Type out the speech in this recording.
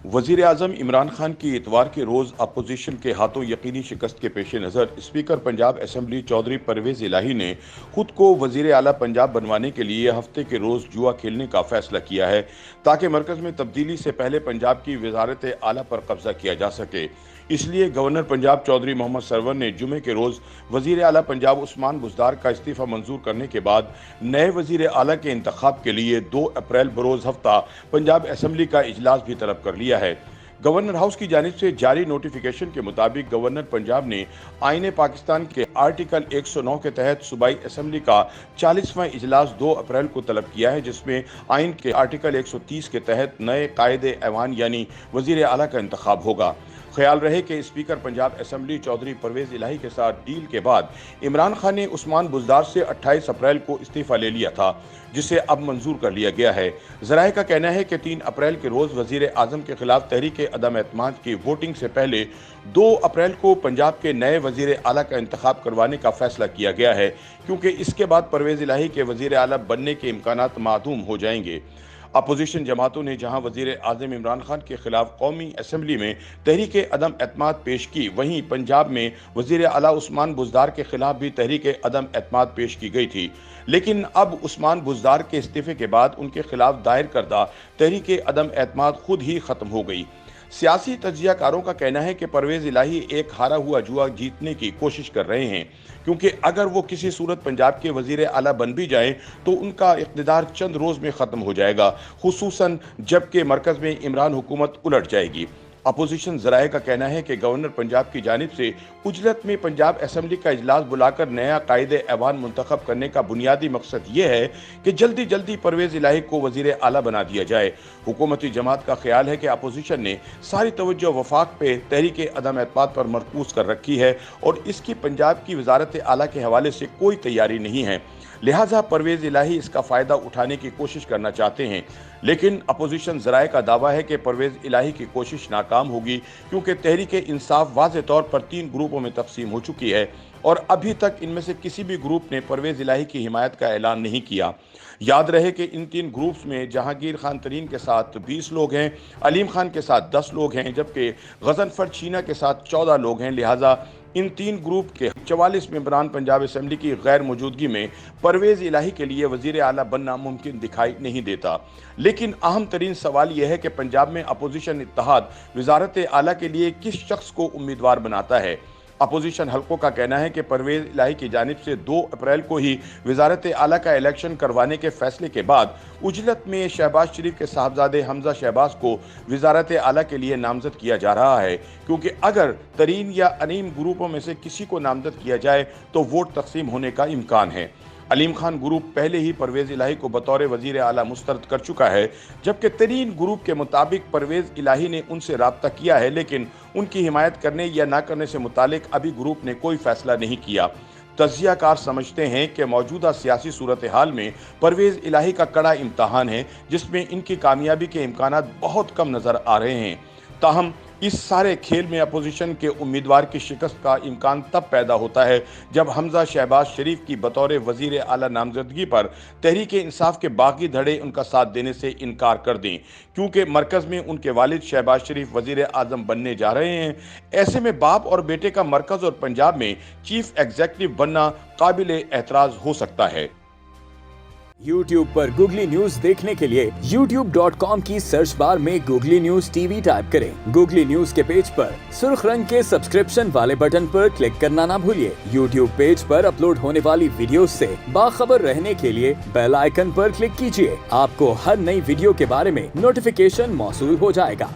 वजीर आजम इमरान खान की इतवार के रोज अपोजिशन के हाथों यकीनी शिकस्त के पेश नज़र स्पीकर पंजाब असम्बली चौधरी परवेज इलाही ने खुद को वजीर आला पंजाब बनवाने के लिए हफ्ते के रोज जुआ खेलने का फैसला किया है ताकि मरकज में तब्दीली से पहले पंजाब की वजारत आला पर कब्जा किया जा सके। इसलिए गवर्नर पंजाब चौधरी मोहम्मद सरवर ने जुमे के रोज वजीर आला पंजाब उस्मान बुज़दार का इस्तीफ़ा मंजूर करने के बाद नए वजीर आला के इंतखाब के लिए 2 अप्रैल बरोज हफ्ता पंजाब असम्बली का इजलास भी तलब कर लिया है। गवर्नर हाउस की जानिब से जारी नोटिफिकेशन के मुताबिक गवर्नर पंजाब ने आईन पाकिस्तान के आर्टिकल 109 के तहत सूबाई असम्बली का 40वां इजलास 2 अप्रैल को तलब किया है, जिसमें आइन के आर्टिकल 130 के तहत नए कायदे ऐवान यानी वजीर आला का इंतखाब होगा। ख्याल रहे कि स्पीकर पंजाब असम्बली चौधरी परवेज इलाही के साथ डील के बाद इमरान खान ने उस्मान बुज़दार से 28 अप्रैल को इस्तीफ़ा ले लिया था, जिसे अब मंजूर कर लिया गया है। ज़राए का कहना है कि 3 अप्रैल के रोज़ वज़ीर आज़म के खिलाफ तहरीक अदम एतमाद की वोटिंग से पहले 2 अप्रैल को पंजाब के नए वज़ीर आला का इंतखाब करवाने का फैसला किया गया है, क्योंकि इसके बाद परवेज इलाही के वज़ीर आला बनने के इम्कानात मादूम हो जाएंगे। अपोजिशन जमातों ने जहां वजीर आज़म इमरान खान के खिलाफ कौमी असम्बली में तहरीक अदम एतमाद पेश की, वहीं पंजाब में वजीर आला उस्मान बुज़दार के खिलाफ भी तहरीक अदम एतमाद पेश की गई थी। लेकिन अब उस्मान बुज़दार के इस्तीफ़े के बाद उनके खिलाफ दायर करदा तहरीक अदम एतमाद खुद ही ख़त्म हो गई। सियासी तज्जियाकारों का कहना है कि परवेज इलाही एक हारा हुआ जुआ जीतने की कोशिश कर रहे हैं, क्योंकि अगर वो किसी सूरत पंजाब के वजीर आला बन भी जाएं तो उनका इक़्तिदार चंद रोज़ में ख़त्म हो जाएगा, खुसूसन जबकि मरकज़ में इमरान हुकूमत उलट जाएगी। अपोजिशन ज़राए का कहना है कि गवर्नर पंजाब की जानिब से उजलत में पंजाब असम्बली का इजलास बुलाकर नया कायदे ऐवान मुंतखब करने का बुनियादी मकसद ये है कि जल्दी जल्दी परवेज इलाही को वजीर आला बना दिया जाए। हुकूमती जमात का ख्याल है कि अपोजिशन ने सारी तवज्जो वफाक पे तहरीक अदम एतमाद पर मरकूज कर रखी है और इसकी पंजाब की वजारत आला के हवाले से कोई तैयारी नहीं है, लिहाजा परवेज इलाही इसका फ़ायदा उठाने की कोशिश करना चाहते हैं। लेकिन अपोजिशन ज़राए का दावा है कि परवेज इलाही की कोशिश नाकाम होगी, क्योंकि तहरीक इंसाफ वाज़े तौर पर 3 ग्रुपों में तकसीम हो चुकी है और अभी तक इनमें से किसी भी ग्रुप ने परवेज इलाही की हिमायत का ऐलान नहीं किया। याद रहे कि इन 3 ग्रुप्स में जहांगीर खान तरीन के साथ 20 लोग हैं, अलीम खान के साथ 10 लोग हैं, जबकि गजनफर शीना के साथ 14 लोग हैं। लिहाजा इन 3 ग्रुप के 44 मेंबरान पंजाब असम्बली की गैर मौजूदगी में परवेज इलाही के लिए वजीर आला बनना मुमकिन दिखाई नहीं देता। लेकिन अहम तरीन सवाल यह है कि पंजाब में अपोजिशन इत्तेहाद वजारत आला के लिए किस शख्स को उम्मीदवार बनाता है। अपोजिशन हल्कों का कहना है कि परवेज इलाही की जानिब से 2 अप्रैल को ही वजारत आला का इलेक्शन करवाने के फैसले के बाद उजलत में शहबाज शरीफ के साहबजादे हमजा शहबाज को वजारत आला के लिए नामजद किया जा रहा है, क्योंकि अगर तरीन या अनीम ग्रुपों में से किसी को नामजद किया जाए तो वोट तकसीम होने का इम्कान है। अलीम खान ग्रुप पहले ही परवेज इलाही को बतौर वजीर आला मुस्तरद कर चुका है, जबकि तरीन ग्रुप के मुताबिक परवेज इलाही ने उनसे राब्ता किया है, लेकिन उनकी हिमायत करने या ना करने से मुतालिक अभी ग्रुप ने कोई फैसला नहीं किया। तज्जियाकार समझते हैं कि मौजूदा सियासी सूरत हाल में परवेज इलाही का कड़ा इम्तहान है, जिसमें इनकी कामयाबी के इम्कानात बहुत कम नज़र आ रहे हैं। ताहम इस सारे खेल में अपोजिशन के उम्मीदवार की शिकस्त का इम्कान तब पैदा होता है जब हमजा शहबाज शरीफ की बतौर वजीर आला नामजदगी पर तहरीक इंसाफ के बाकी धड़े उनका साथ देने से इनकार कर दें, क्योंकि मरकज़ में उनके वालिद शहबाज शरीफ वजीर आज़म बनने जा रहे हैं। ऐसे में बाप और बेटे का मरकज़ और पंजाब में चीफ एग्जीक्यूटिव बनना काबिल एतराज़ हो सकता है। YouTube पर गूगली न्यूज देखने के लिए youtube.com की सर्च बार में गूगली न्यूज टीवी टाइप करें। गूगली न्यूज के पेज पर सुर्ख रंग के सब्सक्रिप्शन वाले बटन पर क्लिक करना ना भूलिए। YouTube पेज पर अपलोड होने वाली वीडियोस से बाखबर रहने के लिए बेल आइकन पर क्लिक कीजिए। आपको हर नई वीडियो के बारे में नोटिफिकेशन मौसूल हो जाएगा।